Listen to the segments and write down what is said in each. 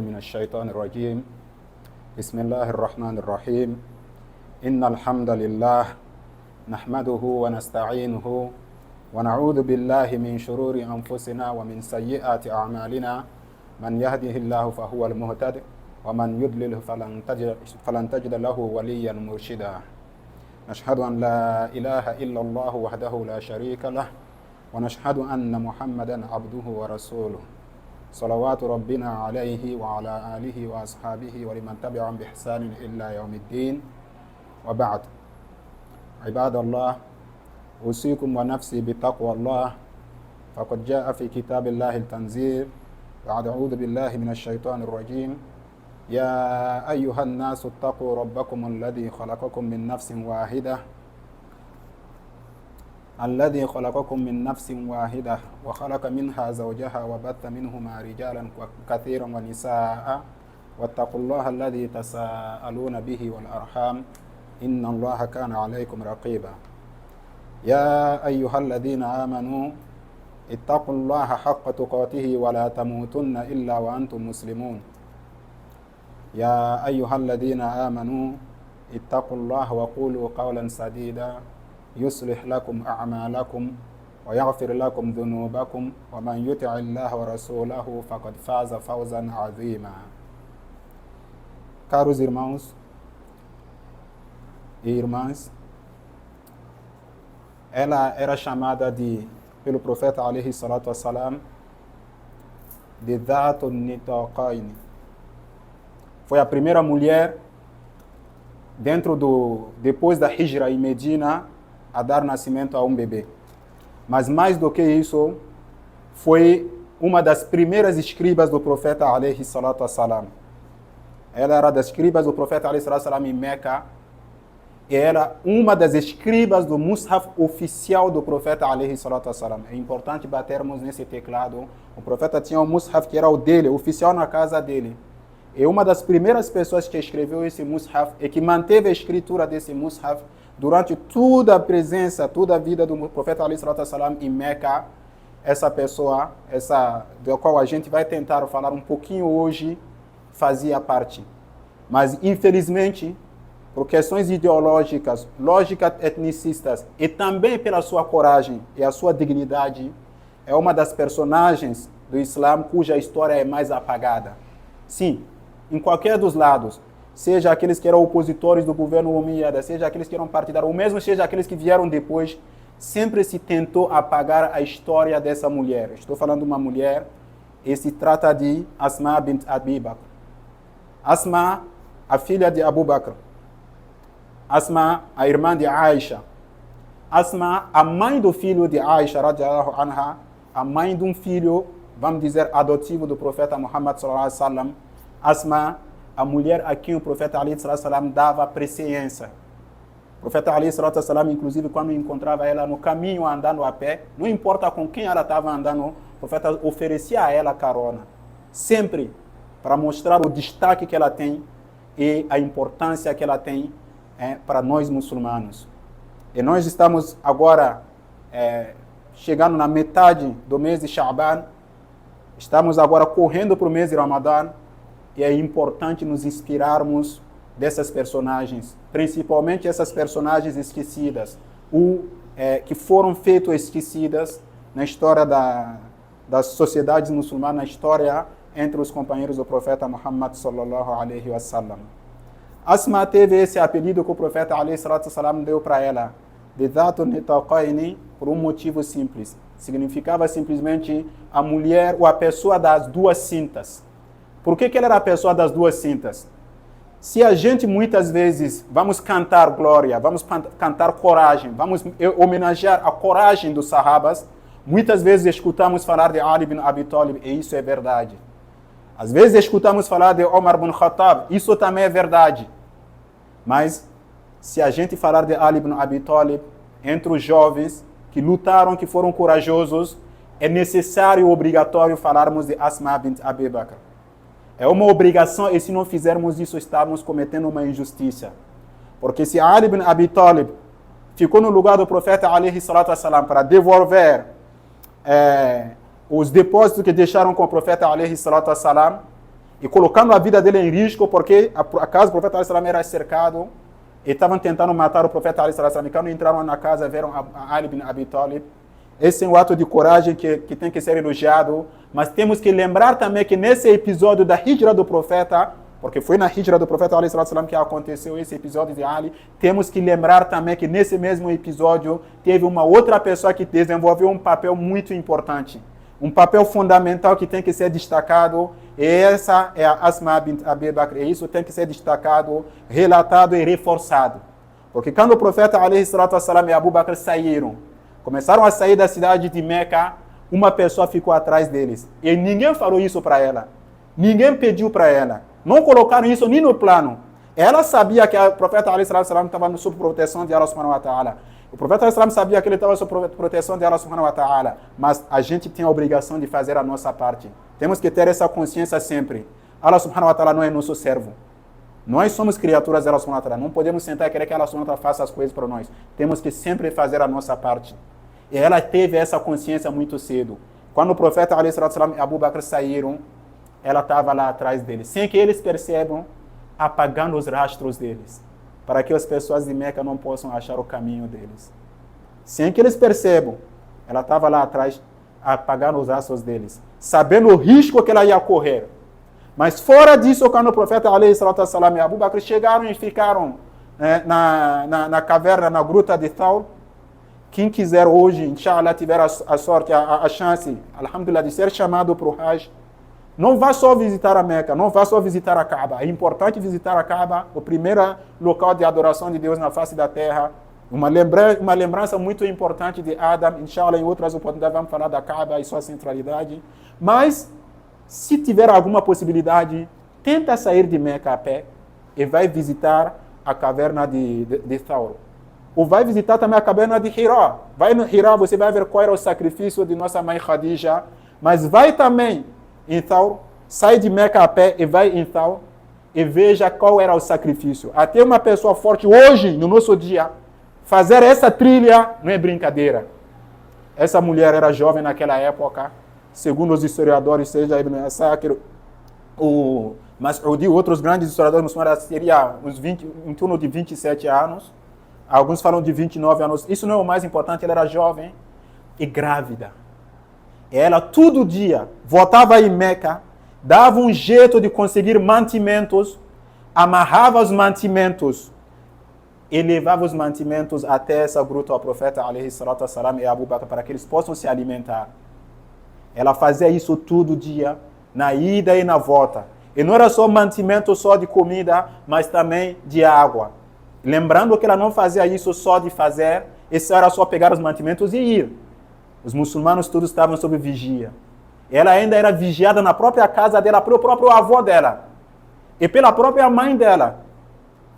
من الشيطان الرجيم. بسم الله الرحمن الرحيم. إن الحمد لله نحمده ونستعينه ونعوذ بالله من شرور أنفسنا ومن سيئات أعمالنا. من يهده الله فهو المهتد ومن يضلل فلن تجد له وليا مرشدا. نشهد أن لا إله إلا الله وحده لا شريك له ونشهد أن محمدا عبده ورسوله صلوات ربنا عليه وعلى آله وأصحابه ولمن تبعهم بإحسان إلا يوم الدين. وبعد، عباد الله، أوصيكم ونفسي بتقوى الله، فقد جاء في كتاب الله التنزيل بعد أعوذ بالله من الشيطان الرجيم. يا أيها الناس اتقوا ربكم الذي خلقكم من نفس واحدة وخلق منها زوجها وبث منهما رجالا كثيرا ونساء واتقوا الله الذي تساءلون به والأرحام إن الله كان عليكم رقيبا. يا أيها الذين آمنوا اتقوا الله حق تقاته ولا تموتن إلا وأنتم مسلمون. يا أيها الذين آمنوا اتقوا الله وقولوا قولا سديدا يصلح لكم أعمالكم ويغفر لكم ذنوبكم ومن يطع الله ورسوله فقد فاز فوزا عظيما. Caros irmãos e irmãs, ela era chamada pelo profeta alaihi salatu wassalam de Dhatun Nitaqain. Foi a primeira mulher depois da Hijra em Medina a dar nascimento a um bebê. Mas mais do que isso, foi uma das primeiras escribas do profeta alaihi salatu wassalam. Ela era das escribas do profeta alaihi salatu wassalam em Meca e era uma das escribas do mushaf oficial do profeta alaihi salatu wassalam. É importante batermos nesse teclado. O profeta tinha um mushaf que era o dele, oficial na casa dele. E uma das primeiras pessoas que escreveu esse mushaf e que manteve a escritura desse mushaf durante toda a presença, toda a vida do profeta alaihi salatu wassalam em Meca, essa pessoa, da qual a gente vai tentar falar um pouquinho hoje, fazia parte. Mas, infelizmente, por questões ideológicas, lógicas etnicistas e também pela sua coragem e a sua dignidade, é uma das personagens do Islã cuja história é mais apagada. Sim, em qualquer dos lados, seja aqueles que eram opositores do governo Umayyad, seja aqueles que eram partidários, ou mesmo seja aqueles que vieram depois, sempre se tentou apagar a história dessa mulher. Estou falando de uma mulher, e se trata de Asma bint Abi Bakr. Asma, a filha de Abu Bakr. Asma, a irmã de Aisha. Asma, a mãe do filho de Aisha, radiallahu anha, a mãe de um filho, vamos dizer, adotivo do profeta Muhammad sallallahu alaihi wasallam. Asma, a mulher a quem o profeta alaihi sallam dava presença. O profeta alaihi sallam, inclusive, quando encontrava ela no caminho andando a pé, não importa com quem ela estava andando, o profeta oferecia a ela carona. Sempre para mostrar o destaque que ela tem e a importância que ela tem para nós muçulmanos. E nós estamos agora chegando na metade do mês de Sha'ban, estamos agora correndo para o mês de Ramadã, e é importante nos inspirarmos dessas personagens, principalmente essas personagens esquecidas, que foram feitas esquecidas na história das sociedades muçulmanas, na história entre os companheiros do profeta Muhammad sallallahu alaihi wasallam. Asma teve esse apelido que o profeta alaihi salatu wasallam deu para ela, de Dhatun Nitaqain, por um motivo simples. Significava simplesmente a mulher ou a pessoa das duas cintas. Por que ela era a pessoa das duas cintas? Se a gente muitas vezes vamos cantar glória, vamos cantar coragem, vamos homenagear a coragem dos sahabas, muitas vezes escutamos falar de Ali ibn Abi Talib, e isso é verdade. Às vezes escutamos falar de Omar ibn Khattab, isso também é verdade. Mas se a gente falar de Ali ibn Abi Talib, entre os jovens que lutaram, que foram corajosos, é necessário e obrigatório falarmos de Asma bint Abi Bakr. É uma obrigação, e se não fizermos isso, estamos cometendo uma injustiça. Porque se Ali ibn Abi Talib ficou no lugar do profeta alaihi salatu wassalam para devolver os depósitos que deixaram com o profeta alaihi salatu wassalam, e colocando a vida dele em risco, porque a casa do profeta ﷺ era cercado e estavam tentando matar o profeta ﷺ. Quando entraram na casa, viram a Ali bin Abi Talib. Esse é um ato de coragem que tem que ser elogiado, mas temos que lembrar também que nesse episódio da hijra do profeta, porque foi na hijra do profeta ﷺ que aconteceu esse episódio de Ali, temos que lembrar também que nesse mesmo episódio teve uma outra pessoa que desenvolveu um papel muito importante, um papel fundamental que tem que ser destacado, e essa é a Asma bint Abi Bakr, e isso tem que ser destacado, relatado e reforçado. Porque quando o profeta ﷺ e Abu Bakr saíram, começaram a sair da cidade de Meca, uma pessoa ficou atrás deles. E ninguém falou isso para ela. Ninguém pediu para ela. Não colocaram isso nem no plano. Ela sabia que o profeta ﷺ estava sob proteção de Allah subhanahu wa ta'ala. O profeta ﷺ sabia que ele estava sob proteção de Allah subhanahu wa ta'ala. Mas a gente tem a obrigação de fazer a nossa parte. Temos que ter essa consciência sempre. Allah subhanahu wa ta'ala não é nosso servo. Nós somos criaturas de Allah subhanahu wa ta'ala. Não podemos sentar e querer que Allah subhanahu wa ta'ala faça as coisas para nós. Temos que sempre fazer a nossa parte. E ela teve essa consciência muito cedo. Quando o profeta ﷺ e Abu Bakr saíram, ela estava lá atrás deles, sem que eles percebam, apagando os rastros deles, para que as pessoas de Meca não possam achar o caminho deles. Sem que eles percebam, ela estava lá atrás, apagando os rastros deles, sabendo o risco que ela ia correr. Mas fora disso, quando o profeta ﷺ e Abu Bakr chegaram e ficaram na caverna, na gruta de Thawr, quem quiser hoje, inshallah, tiver a sorte, a chance, alhamdulillah, de ser chamado para o Hajj, não vá só visitar a Meca, não vá só visitar a Kaaba. É importante visitar a Kaaba, o primeiro local de adoração de Deus na face da terra. Uma lembrança muito importante de Adam. Inshallah, em outras oportunidades vamos falar da Kaaba e sua centralidade. Mas, se tiver alguma possibilidade, tenta sair de Meca a pé e vai visitar a caverna de Thawr. Ou vai visitar também a caverna de Hira. Vai no Hira, você vai ver qual era o sacrifício de nossa mãe Khadija. Mas vai também em Thawr, sai de Meca a pé e vai em Thawr e veja qual era o sacrifício. Até uma pessoa forte hoje, no nosso dia, fazer essa trilha não é brincadeira. Essa mulher era jovem naquela época, segundo os historiadores, seja Ibn Asakir, o Mas'udi e outros grandes historiadores muçulmanos, teria em torno de 27 anos. Alguns falam de 29 anos. Isso não é o mais importante, ela era jovem e grávida. Ela todo dia voltava em Meca, dava um jeito de conseguir mantimentos, amarrava os mantimentos e levava os mantimentos até essa gruta ao profeta ﷺ e Abu Bakr para que eles possam se alimentar. Ela fazia isso todo dia, na ida e na volta. E não era só mantimento só de comida, mas também de água. Lembrando que ela não fazia isso só de fazer, isso era só pegar os mantimentos e ir. Os muçulmanos todos estavam sob vigia. Ela ainda era vigiada na própria casa dela, pelo próprio avô dela e pela própria mãe dela.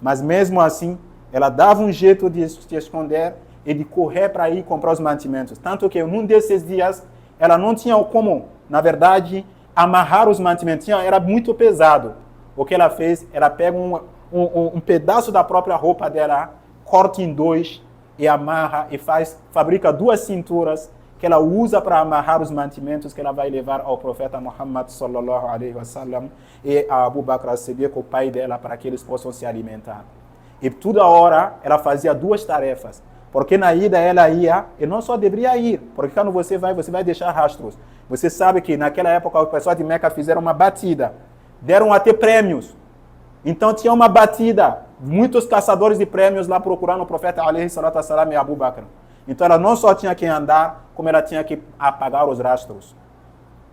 Mas mesmo assim, ela dava um jeito de se esconder e de correr para ir comprar os mantimentos. Tanto que num desses dias, ela não tinha como, na verdade, amarrar os mantimentos. Era muito pesado. O que ela fez, ela pega um pedaço da própria roupa dela, corta em dois e amarra e fabrica duas cinturas que ela usa para amarrar os mantimentos que ela vai levar ao profeta Muhammad sallallahu alaihi wasallam e a Abu Bakr as-Siddiq, o pai dela, para que eles possam se alimentar. E toda hora ela fazia duas tarefas, porque na ida ela ia, e não só deveria ir, porque quando você vai deixar rastros. Você sabe que naquela época os pessoal de Meca fizeram uma batida, deram até prêmios. Então tinha uma batida, muitos caçadores de prêmios lá procurando o profeta alaihi salatu wassalam e Abu Bakr. Então ela não só tinha que andar, como ela tinha que apagar os rastros.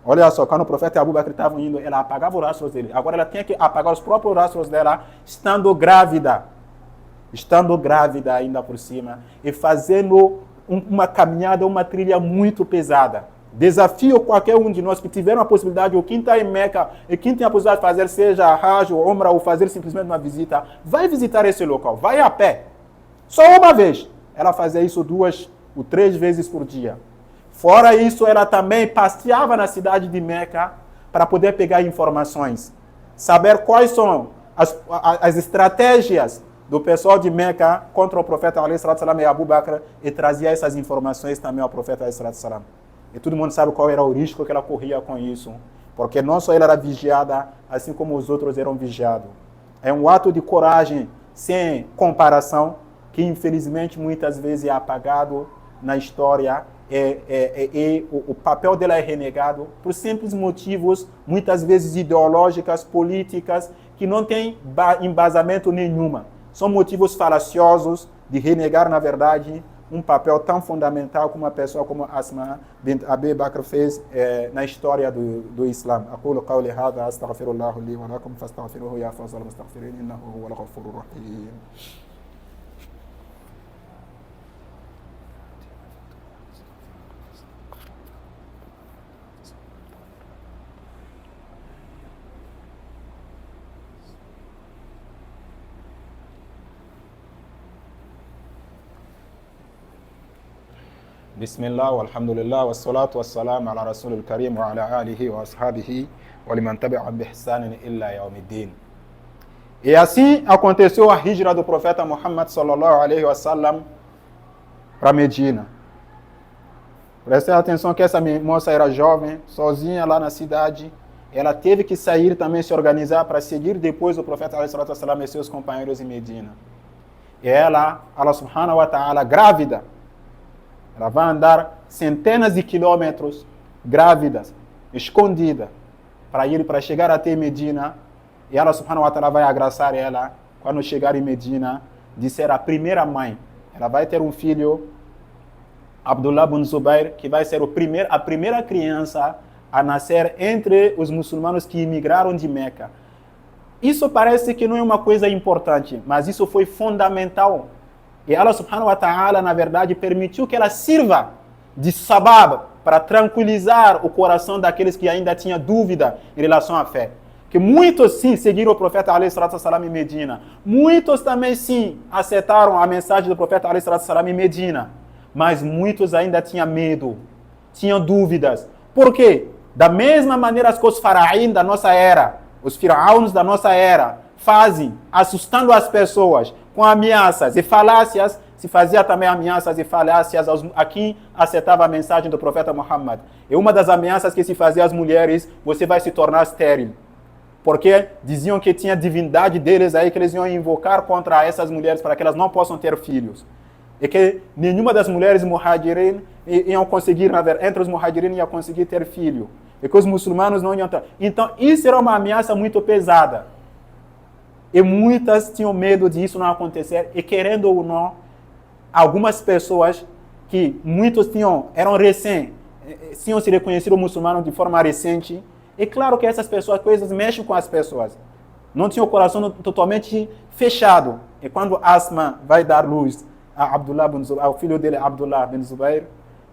Olha só, quando o profeta e Abu Bakr estavam indo, ela apagava os rastros dele. Agora ela tinha que apagar os próprios rastros dela, estando grávida ainda por cima, e fazendo uma caminhada, uma trilha muito pesada. Desafio qualquer um de nós que tiver uma possibilidade, ou quem está em Meca, e quem tem a possibilidade de fazer, seja Hajj ou Umrah, ou fazer simplesmente uma visita, vai visitar esse local, vai a pé. Só uma vez. Ela fazia isso 2 ou 3 vezes por dia. Fora isso, ela também passeava na cidade de Meca para poder pegar informações. Saber quais são as estratégias do pessoal de Meca contra o profeta ﷺ e Abu Bakr, e trazia essas informações também ao profeta ﷺ. E todo mundo sabe qual era o risco que ela corria com isso. porque não só ela era vigiada, assim como os outros eram vigiados. É um ato de coragem sem comparação, que infelizmente muitas vezes é apagado na história, e o papel dela é renegado por simples motivos, muitas vezes ideológicas, políticas, que não têm embasamento nenhuma. São motivos falaciosos de renegar, na verdade, um papel tão fundamental como uma pessoa como Asma bint Abi Bakr fez na história do Islã. أقول قولي هذا أستغفر الله لي ولكم فاستغفروه يا فضل المستغفرين إنه هو الغفور الرحيم. بسم الله والحمد لله والصلاة والسلام على رسول الكريم وعلى آله وأصحابه ولمن تبعهم بإحسان إلا يوم الدين. E assim aconteceu a hijra do profeta Muhammad sallallahu alaihi wasallam para Medina. Prestem atenção que essa moça era jovem, sozinha lá na cidade. Ela teve que sair também, se organizar para seguir depois o profeta alaihi salatu wasallam e seus companheiros em Medina. E ela, Allah subhanahu wa ta'ala, grávida, ela vai andar centenas de quilômetros grávidas, escondida, para chegar até Medina. E Allah subhanahu wa ta'ala vai agraciar ela quando chegar em Medina de ser a primeira mãe. Ela vai ter um filho, Abdullah bin Zubair, que vai ser a primeira criança a nascer entre os muçulmanos que imigraram de Meca. Isso parece que não é uma coisa importante, mas isso foi fundamental. E Allah subhanahu wa ta'ala, na verdade, permitiu que ela sirva de sabab para tranquilizar o coração daqueles que ainda tinham dúvida em relação à fé. Que muitos sim seguiram o profeta alaihi salatu wassalam em Medina. Muitos também sim aceitaram a mensagem do profeta alaihi salatu wassalam em Medina. Mas muitos ainda tinham medo, tinham dúvidas. Por quê? Da mesma maneira que os faraín da nossa era, os firaúns da nossa era, fazem, assustando as pessoas com ameaças e falácias, se fazia também ameaças e falácias a quem aceitava a mensagem do profeta Muhammad. E uma das ameaças que se fazia às mulheres, você vai se tornar estéril. Porque diziam que tinha divindade deles aí, que eles iam invocar contra essas mulheres para que elas não possam ter filhos. E que nenhuma das mulheres muhajirin iam conseguir, entre os muhajirin, ia conseguir ter filho. E que os muçulmanos não iam ter. Então, isso era uma ameaça muito pesada. E muitas tinham medo disso não acontecer. E querendo ou não, algumas pessoas que muitos eram tinham se reconhecido muçulmanos de forma recente. E claro que essas pessoas, coisas mexem com as pessoas. Não tinham o coração totalmente fechado. E quando Asma vai dar luz a Abdullah bin Zubair, ao filho dele, Abdullah bin Zubair,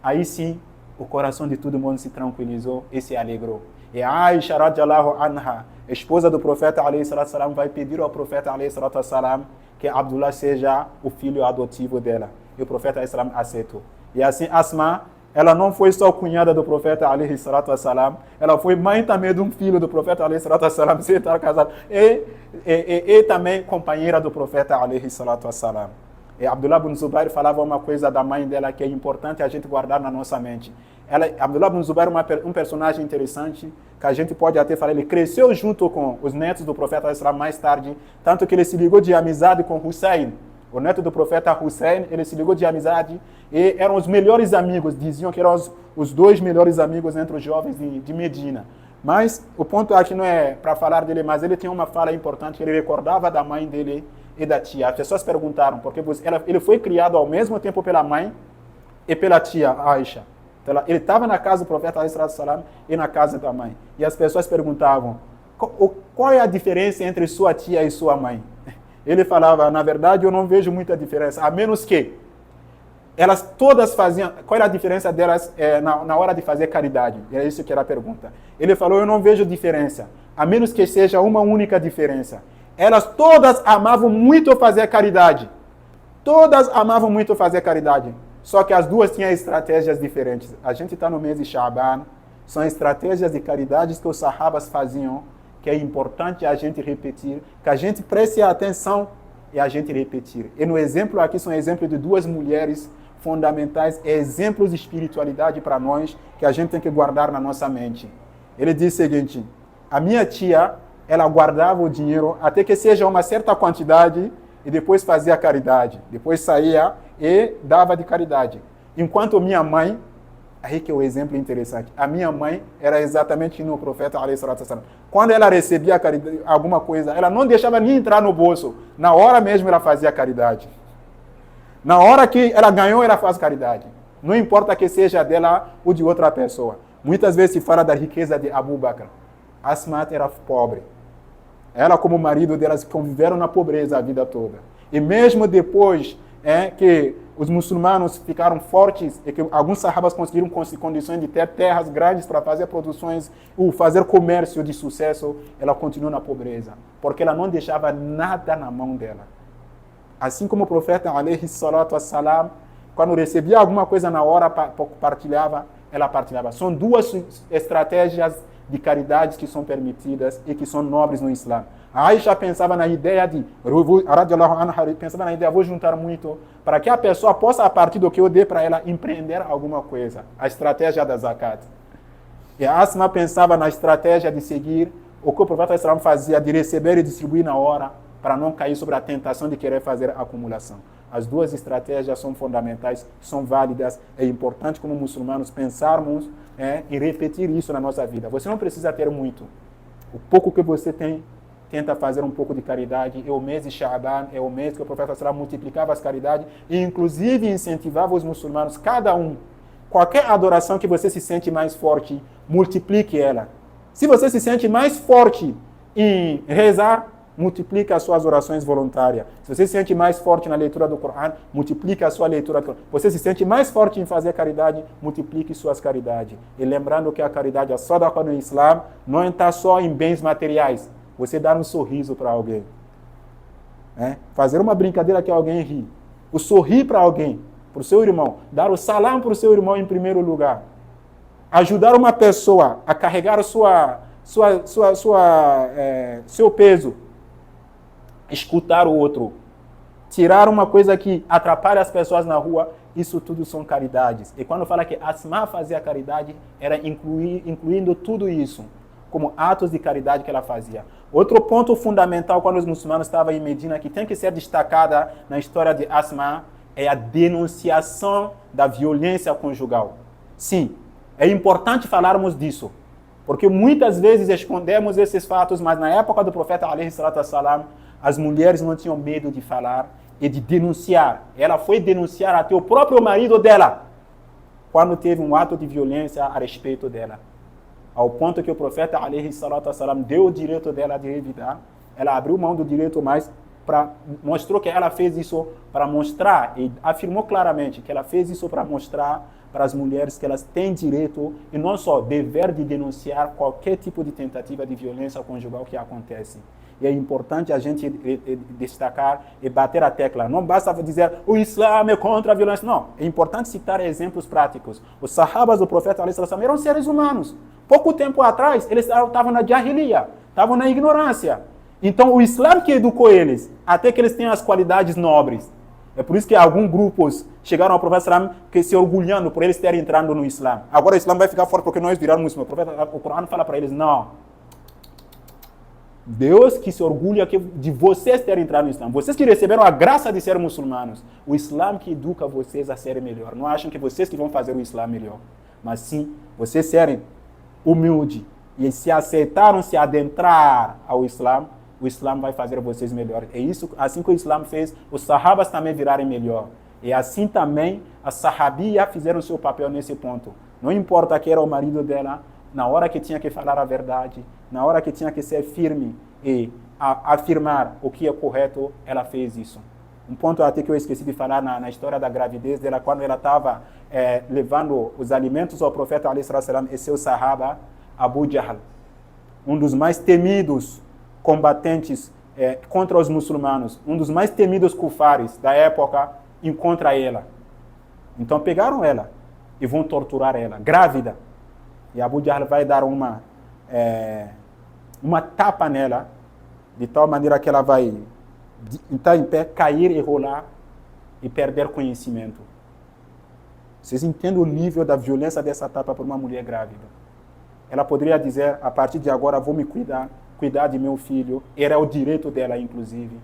aí sim o coração de todo mundo se tranquilizou e se alegrou. E Aisha radiallahu anha, esposa do profeta alaihi salatu wassalam, vai pedir ao profeta alaihi salatu wassalam que Abdullah seja o filho adotivo dela. E o profeta alaihi salatu wassalam aceitou. E assim Asma, ela não foi só cunhada do profeta alaihi salatu wassalam, ela foi mãe também de um filho do profeta alaihi salatu wassalam, sem estar casada, e também companheira do profeta alaihi salatu wassalam. E Abdullah bin Zubair falava uma coisa da mãe dela que é importante a gente guardar na nossa mente. Abdullah bin Zubair é um personagem interessante, que a gente pode até falar, ele cresceu junto com os netos do profeta mais tarde, tanto que ele se ligou de amizade com Hussein. O neto do profeta Hussein, ele se ligou de amizade e eram os melhores amigos, diziam que eram os dois melhores amigos entre os jovens de Medina. Mas o ponto aqui não é para falar dele, mas ele tinha uma fala importante, que ele recordava da mãe dele e da tia. As pessoas perguntaram, porque ele foi criado ao mesmo tempo pela mãe e pela tia Aisha. Então, ele estava na casa do profeta ﷺ e na casa da mãe. E as pessoas perguntavam, qual é a diferença entre sua tia e sua mãe? Ele falava, na verdade eu não vejo muita diferença, a menos que elas todas faziam, qual era a diferença delas na hora de fazer caridade? É isso que era a pergunta. Ele falou, eu não vejo diferença, a menos que seja uma única diferença. Elas todas amavam muito fazer caridade. Todas amavam muito fazer caridade. Só que as duas tinham estratégias diferentes. A gente está no mês de Sha'ban, são estratégias de caridade que os sahabas faziam, que é importante a gente repetir, que a gente preste atenção e a gente repetir. E no exemplo aqui são exemplos de duas mulheres fundamentais, exemplos de espiritualidade para nós, que a gente tem que guardar na nossa mente. Ele diz o seguinte: a minha tia, ela guardava o dinheiro até que seja uma certa quantidade e depois fazia caridade. Depois saía e dava de caridade. Enquanto minha mãe, aí que é o exemplo interessante, a minha mãe era exatamente no profeta, quando ela recebia caridade, alguma coisa, ela não deixava nem entrar no bolso. Na hora mesmo ela fazia caridade. Na hora que ela ganhou, ela faz caridade. Não importa que seja dela ou de outra pessoa. Muitas vezes se fala da riqueza de Abu Bakr. Asma era pobre. Ela, como marido delas, conviveram na pobreza a vida toda. E mesmo depois que os muçulmanos ficaram fortes e que alguns sahabas conseguiram condições de ter terras grandes para fazer produções, ou fazer comércio de sucesso, ela continuou na pobreza. Porque ela não deixava nada na mão dela. Assim como o profeta, alaihi salatu wassalam, quando recebia alguma coisa na hora, partilhava, ela partilhava. São duas estratégias de caridade que são permitidas e que são nobres no Islã. A Aisha pensava na ideia vou juntar muito, para que a pessoa possa, a partir do que eu dei para ela, empreender alguma coisa. A estratégia da zakat. E a Asma pensava na estratégia de seguir o que o profeta fazia, de receber e distribuir na hora, para não cair sobre a tentação de querer fazer acumulação. As duas estratégias são fundamentais, são válidas. É importante, como muçulmanos, pensarmos em repetir isso na nossa vida. Você não precisa ter muito. O pouco que você tem, tenta fazer um pouco de caridade. É o mês de Sha'ban, é o mês que o profeta multiplicava as caridades e, inclusive, incentivava os muçulmanos, cada um, qualquer adoração que você se sente mais forte, multiplique ela. Se você se sente mais forte em rezar, multiplica as suas orações voluntárias. Se você se sente mais forte na leitura do Corão, multiplica a sua leitura do Corão. Você se sente mais forte em fazer caridade, multiplique suas caridades. E lembrando que a caridade, a sadaqa no Islã, não está só em bens materiais. Você dar um sorriso para alguém. Fazer uma brincadeira que alguém ri. O sorrir para alguém, para o seu irmão. Dar o salam para o seu irmão em primeiro lugar. Ajudar uma pessoa a carregar seu peso. Escutar o outro, tirar uma coisa que atrapalha as pessoas na rua, isso tudo são caridades. E quando fala que Asma fazia caridade, era incluindo tudo isso, como atos de caridade que ela fazia. Outro ponto fundamental quando os muçulmanos estavam em Medina, que tem que ser destacada na história de Asma, é a denunciação da violência conjugal. Sim, é importante falarmos disso, porque muitas vezes escondemos esses fatos, mas na época do profeta, alaihi salatu wassalam, as mulheres não tinham medo de falar e de denunciar. Ela foi denunciar até o próprio marido dela, quando teve um ato de violência a respeito dela. Ao ponto que o profeta, alaihi salatu wassalam, deu o direito dela de revidar. Ela abriu mão do direito, mas mostrou que ela fez isso para mostrar, e afirmou claramente que ela fez isso para mostrar para as mulheres que elas têm direito, e não só dever, de denunciar qualquer tipo de tentativa de violência conjugal que acontece. E é importante a gente destacar e bater a tecla. Não basta dizer o Islã é contra a violência. Não, é importante citar exemplos práticos. Os sahabas do profeta eram seres humanos. Pouco tempo atrás, eles estavam na jahiliya, estavam na ignorância. Então, o Islã que educou eles, até que eles tenham as qualidades nobres. É por isso que alguns grupos chegaram ao profeta que se orgulhando por eles terem entrado no Islã. Agora o Islã vai ficar fora porque nós viramos muçulmanos. O Corão fala para eles, não. Deus que se orgulha de vocês terem entrado no Islã. Vocês que receberam a graça de ser muçulmanos. O Islã que educa vocês a serem melhor. Não acham que vocês que vão fazer o Islã melhor. Mas sim, vocês serem humildes e se aceitaram se adentrar ao Islã, o Islã vai fazer vocês melhor. É isso, assim que o Islã fez, os sahabas também virarem melhor. E assim também as sahabiyas fizeram o seu papel nesse ponto. Não importa que era o marido dela, na hora que tinha que falar a verdade, na hora que tinha que ser firme e afirmar o que é correto, ela fez isso. Um ponto até que eu esqueci de falar na história da gravidez dela, quando ela estava levando os alimentos ao profeta alaihi salam e seu sahaba, Abu Jahl, um dos mais temidos combatentes contra os muçulmanos, um dos mais temidos kufares da época, encontra ela. Então pegaram ela e vão torturar ela, grávida. E Abu Jahl vai dar uma tapa nela, de tal maneira que ela vai estar em pé, cair e rolar e perder conhecimento. Vocês entendem o nível da violência dessa tapa por uma mulher grávida? ela poderia dizer, a partir de agora vou me cuidar de meu filho, era o direito dela, inclusive.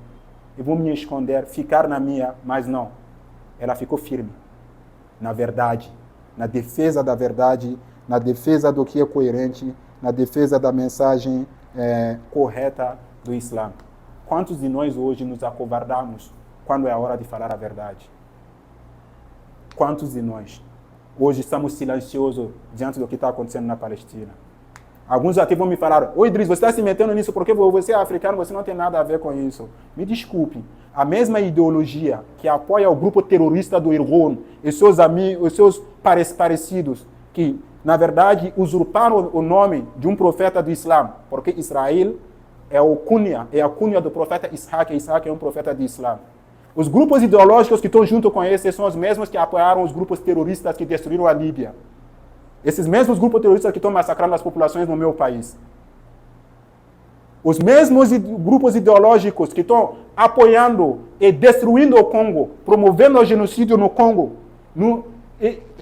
Eu vou me esconder, ficar na minha, mas não. Ela ficou firme, na verdade, na defesa da verdade, na defesa do que é coerente, na defesa da mensagem correta do Islã. Quantos de nós hoje nos acovardamos quando é a hora de falar a verdade? Quantos de nós hoje estamos silenciosos diante do que está acontecendo na Palestina? Alguns até vão me falar, ô Idris, você está se metendo nisso porque você é africano, você não tem nada a ver com isso. Me desculpe, a mesma ideologia que apoia o grupo terrorista do Irgun e seus amigos, os seus parecidos, que na verdade usurparam o nome de um profeta do Islã, porque Israel é a cunha do profeta Ishaq, e Ishaq é um profeta do Islã. Os grupos ideológicos que estão junto com esses são os mesmos que apoiaram os grupos terroristas que destruíram a Líbia. Esses mesmos grupos terroristas que estão massacrando as populações no meu país. Os mesmos grupos ideológicos que estão apoiando e destruindo o Congo, promovendo o genocídio no Congo,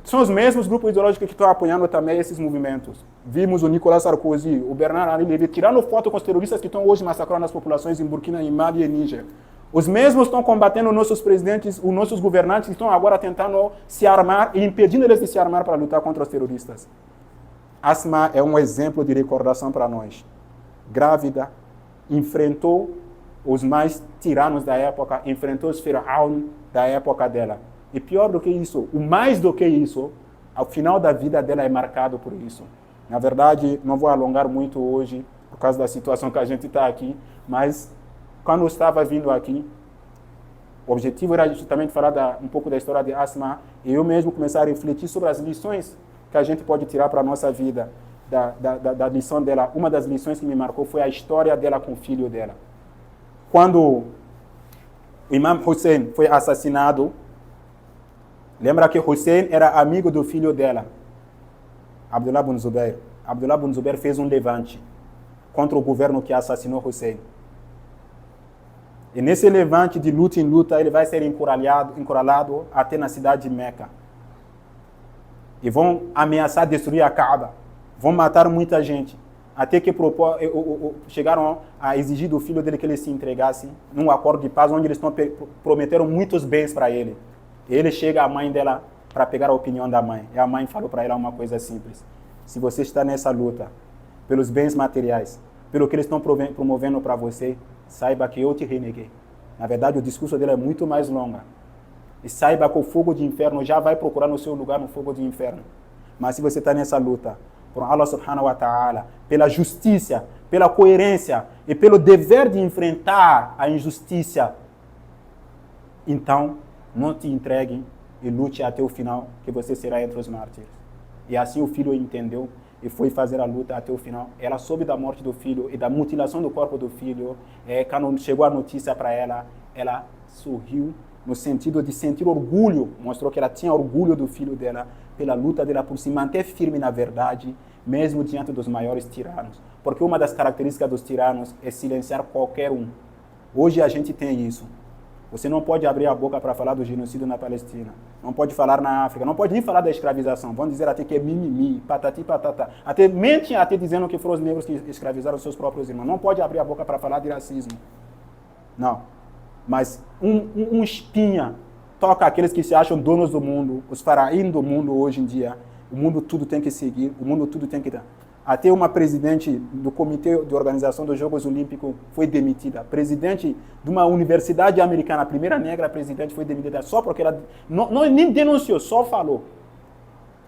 são os mesmos grupos ideológicos que estão apoiando também esses movimentos. Vimos o Nicolas Sarkozy, o Bernard Arnault tirando foto com os terroristas que estão hoje massacrando as populações em Burkina, em Mali e Níger. Os mesmos estão combatendo nossos presidentes, os nossos governantes estão agora tentando se armar e impedindo eles de se armar para lutar contra os terroristas. Asma é um exemplo de recordação para nós. Grávida, enfrentou os mais tiranos da época, enfrentou os Firaun da época dela. E pior do que isso, o mais do que isso, ao final da vida dela é marcado por isso. Na verdade, não vou alongar muito hoje, por causa da situação que a gente está aqui, mas quando eu estava vindo aqui, o objetivo era justamente falar um pouco da história de Asma e eu mesmo começar a refletir sobre as lições que a gente pode tirar para a nossa vida, da lição dela. Uma das lições que me marcou foi a história dela com o filho dela. Quando o Imam Hussein foi assassinado, lembra que Hussein era amigo do filho dela, Abdullah ibn Zubair. Abdullah ibn Zubair fez um levante contra o governo que assassinou Hussein. E nesse levante de luta em luta, ele vai ser encurralado até na cidade de Meca. E vão ameaçar destruir a Kaaba. Vão matar muita gente. Até que chegaram a exigir do filho dele que ele se entregasse num acordo de paz, onde eles prometeram muitos bens para ele. E ele chega à mãe dela para pegar a opinião da mãe. E a mãe falou para ela uma coisa simples. Se você está nessa luta, pelos bens materiais, pelo que eles estão promovendo para você, saiba que eu te reneguei. Na verdade, o discurso dele é muito mais longo. E saiba que o fogo de inferno já vai procurar no seu lugar no fogo de inferno. Mas se você está nessa luta, por Allah subhanahu wa ta'ala, pela justiça, pela coerência e pelo dever de enfrentar a injustiça, então não te entregue e lute até o final, que você será entre os mártires. E assim o filho entendeu e foi fazer a luta até o final. Ela soube da morte do filho e da mutilação do corpo do filho. Quando chegou a notícia para ela, ela sorriu no sentido de sentir orgulho. Mostrou que ela tinha orgulho do filho dela, pela luta dela por se manter firme na verdade, mesmo diante dos maiores tiranos. Porque uma das características dos tiranos é silenciar qualquer um. Hoje a gente tem isso. Você não pode abrir a boca para falar do genocídio na Palestina. Não pode falar na África. Não pode nem falar da escravização. Vão dizer até que é mimimi, patati, patata. Mentem até dizendo que foram os negros que escravizaram seus próprios irmãos. Não pode abrir a boca para falar de racismo. Não. Mas um espinha toca aqueles que se acham donos do mundo, os faraós do mundo hoje em dia. O mundo tudo tem que seguir, o mundo tudo tem que dar. Até uma presidente do Comitê de Organização dos Jogos Olímpicos foi demitida. Presidente de uma universidade americana, a primeira negra presidente, foi demitida só porque ela nem denunciou, só falou.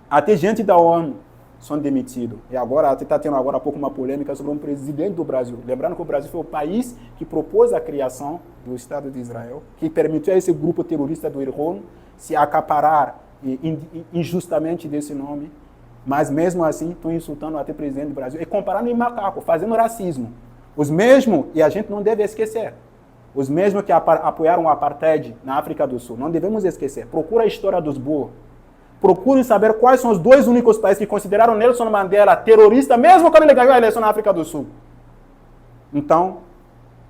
Até gente da ONU são demitidos. E agora, está tendo agora há pouco uma polêmica sobre um presidente do Brasil. Lembrando que o Brasil foi o país que propôs a criação do Estado de Israel, que permitiu a esse grupo terrorista do Irgun se acaparar injustamente desse nome. Mas mesmo assim estão insultando até o presidente do Brasil e comparando em macaco, fazendo racismo. Os mesmos, e a gente não deve esquecer, os mesmos que apoiaram o apartheid na África do Sul, não devemos esquecer. Procura a história dos Boer. Procurem saber quais são os dois únicos países que consideraram Nelson Mandela terrorista, mesmo quando ele ganhou a eleição na África do Sul. Então,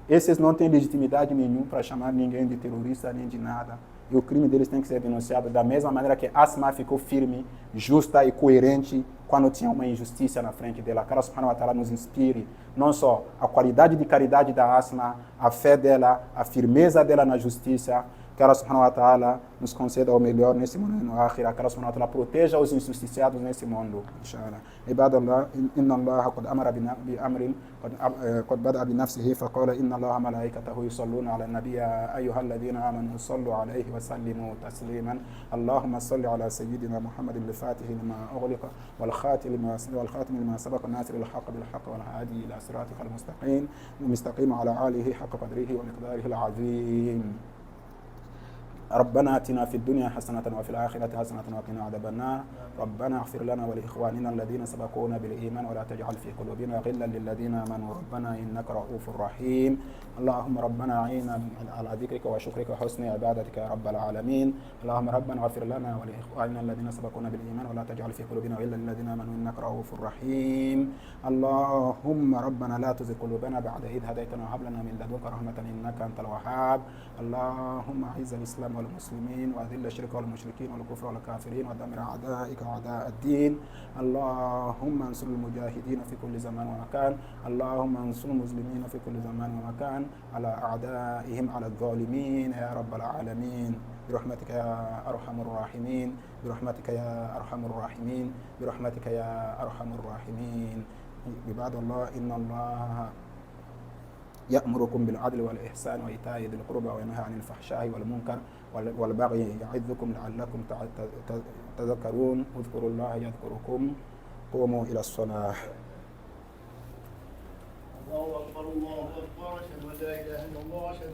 esses não têm legitimidade nenhuma para chamar ninguém de terrorista nem de nada. E o crime deles tem que ser denunciado da mesma maneira que Asma ficou firme, justa e coerente quando tinha uma injustiça na frente dela. Que Allah subhanahu wa ta'ala nos inspire, não só a qualidade de caridade da Asma, a fé dela, a firmeza dela na justiça. Que Allah subhanahu wa ta'ala nos conceda o melhor nesse mundo e no akhirah. Que Allah subhanahu wa ta'ala proteja os injustiçados nesse mundo. Inshallah. Ibadallah, inna Allah qad amara bi amrin قد بدأ بنفسه فقال إن الله ملائكته يصلون على النبي يا أيها الذين آمنوا صلوا عليه وسلموا تسليما اللهم صل على سيدنا محمد الفاتح لما أغلق والخاتم لما سبق الناصر الحق بالحق والهادي إلى صراطك المستقيم على آله حق قدره ومقداره العظيم. ربنا آتنا في الدنيا حسنة وفي الآخرة حسنة وقنا عذاب النار. ربنا اغفر لنا ولإخواننا الذين سبقونا بالإيمان ولا تجعل في قلوبنا غلا للذين آمنوا ربنا إنك رؤوف رحيم. اللهم ربنا أعنا على ذكرك وشكرك وحسن عبادتك يا رب العالمين. اللهم ربنا اغفر لنا ولإخواننا الذين سبقونا بالإيمان ولا تجعل في قلوبنا غلا للذين آمنوا إنك رؤوف رحيم. اللهم ربنا لا تزغ قلوبنا بعد إذ هديتنا وهب لنا من لدنك رحمة إنك أنت الوهاب. اللهم أعز الإسلام والمسلمين وأذل الشرك والمشركين والكفر والكافرين ودمر أعدائك أعداء الدين. اللهم انصر المجاهدين في كل زمان ومكان. اللهم انصر المسلمين في كل زمان ومكان على أعدائهم على الظالمين يا رب العالمين برحمتك يا أرحم الراحمين برحمتك يا أرحم الراحمين برحمتك يا أرحم الراحمين. عباد الله إن الله يأمركم بالعدل والإحسان وإيتاء ذي القربى وينهى عن الفحشاء والمنكر والبغي يعظكم لعلكم تذكرون. اذكروا الله يذكركم. قوموا إلى الصلاة. الله أكبر الله أكبر أشهد أن لا إله إلا الله.